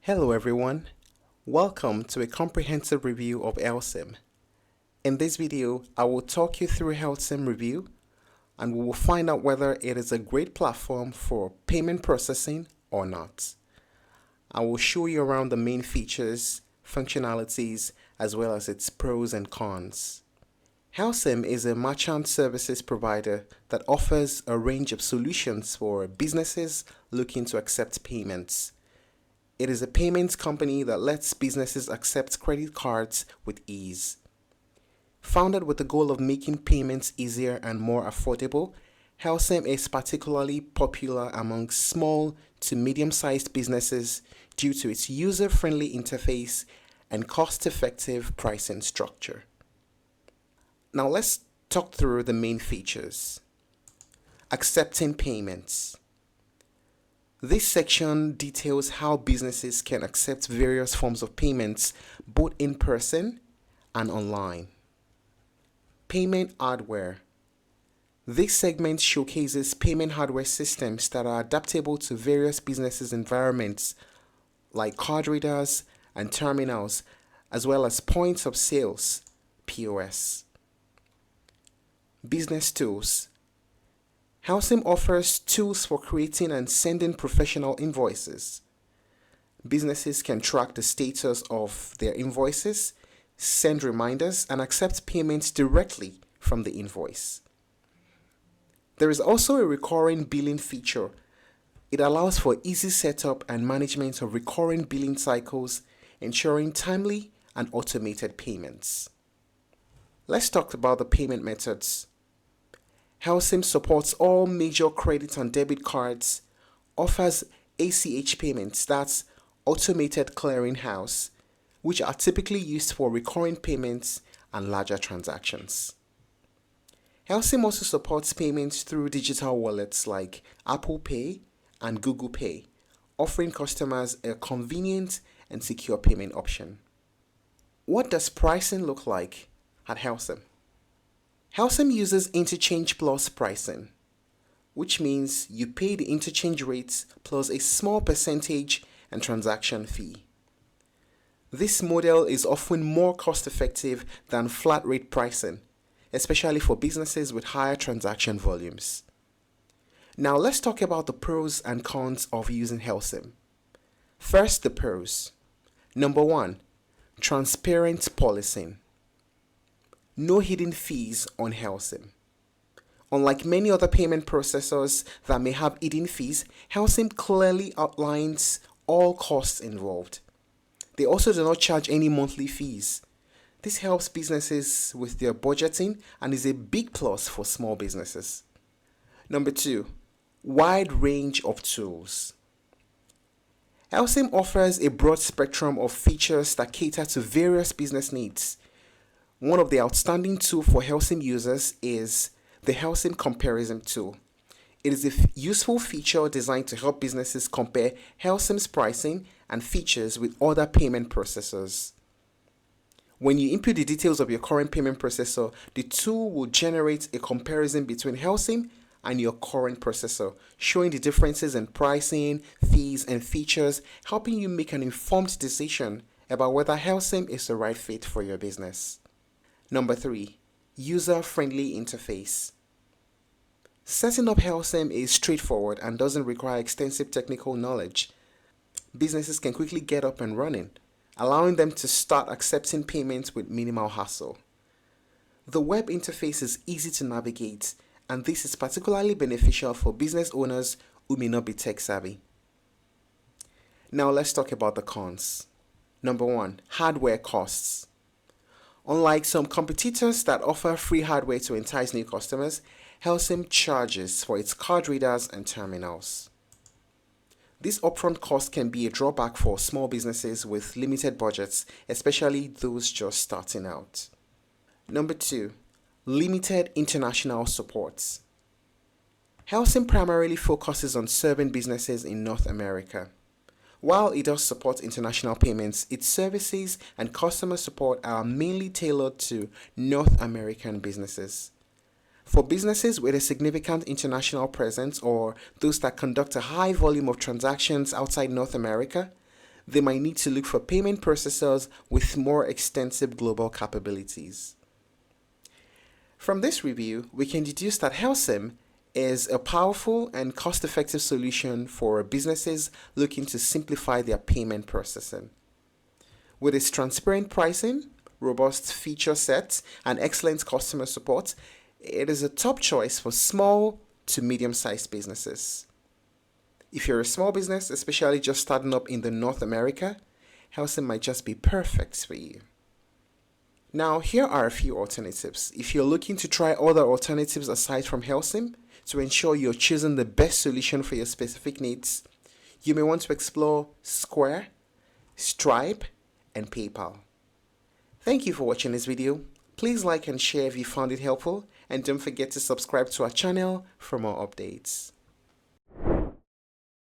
Hello everyone, welcome to a comprehensive review of Helcim. In this video, I will talk you through Helcim review and we will find out whether it is a great platform for payment processing or not. I will show you around the main features, functionalities, as well as its pros and cons. Helcim is a merchant services provider that offers a range of solutions for businesses looking to accept payments. It is a payments company that lets businesses accept credit cards with ease. Founded with the goal of making payments easier and more affordable, Helcim is particularly popular among small to medium-sized businesses due to its user-friendly interface and cost-effective pricing structure. Now let's talk through the main features. Accepting payments. This section details how businesses can accept various forms of payments both in person and online. Payment hardware. This segment showcases payment hardware systems that are adaptable to various businesses' environments like card readers and terminals, as well as points of sales, POS. Business tools. Helcim offers tools for creating and sending professional invoices. Businesses can track the status of their invoices, send reminders, and accept payments directly from the invoice. There is also a recurring billing feature. It allows for easy setup and management of recurring billing cycles, ensuring timely and automated payments. Let's talk about the payment methods. Helcim supports all major credit and debit cards, offers ACH payments, that's automated clearinghouse, which are typically used for recurring payments and larger transactions. Helcim also supports payments through digital wallets like Apple Pay and Google Pay, offering customers a convenient and secure payment option. What does pricing look like at Helcim? Helcim uses interchange plus pricing, which means you pay the interchange rates plus a small percentage and transaction fee. This model is often more cost-effective than flat rate pricing, especially for businesses with higher transaction volumes. Now let's talk about the pros and cons of using Helcim. First, the pros. Number 1, transparent policing. No hidden fees on Helcim. Unlike many other payment processors that may have hidden fees, Helcim clearly outlines all costs involved. They also do not charge any monthly fees. This helps businesses with their budgeting and is a big plus for small businesses. Number 2, wide range of tools. Helcim offers a broad spectrum of features that cater to various business needs. One of the outstanding tools for Helcim users is the Helcim comparison tool. It is a useful feature designed to help businesses compare Helcim's pricing and features with other payment processors. When you input the details of your current payment processor, the tool will generate a comparison between Helcim and your current processor, showing the differences in pricing, fees, and features, helping you make an informed decision about whether Helcim is the right fit for your business. Number 3, user-friendly interface. Setting up Helcim is straightforward and doesn't require extensive technical knowledge. Businesses can quickly get up and running, allowing them to start accepting payments with minimal hassle. The web interface is easy to navigate, and this is particularly beneficial for business owners who may not be tech-savvy. Now let's talk about the cons. Number 1, hardware costs. Unlike some competitors that offer free hardware to entice new customers, Helcim charges for its card readers and terminals. This upfront cost can be a drawback for small businesses with limited budgets, especially those just starting out. Number 2, limited international support. Helcim primarily focuses on serving businesses in North America. While it does support international payments, its services and customer support are mainly tailored to North American businesses. For businesses with a significant international presence or those that conduct a high volume of transactions outside North America, they might need to look for payment processors with more extensive global capabilities. From this review, we can deduce that Helcim is a powerful and cost-effective solution for businesses looking to simplify their payment processing. With its transparent pricing, robust feature sets, and excellent customer support, it is a top choice for small to medium-sized businesses. If you're a small business, especially just starting up in the North America, Helcim might just be perfect for you. Now, here are a few alternatives. If you're looking to try other alternatives aside from Helcim to ensure you're choosing the best solution for your specific needs, you may want to explore Square, Stripe, and PayPal. Thank you for watching this video. Please like and share if you found it helpful, and don't forget to subscribe to our channel for more updates.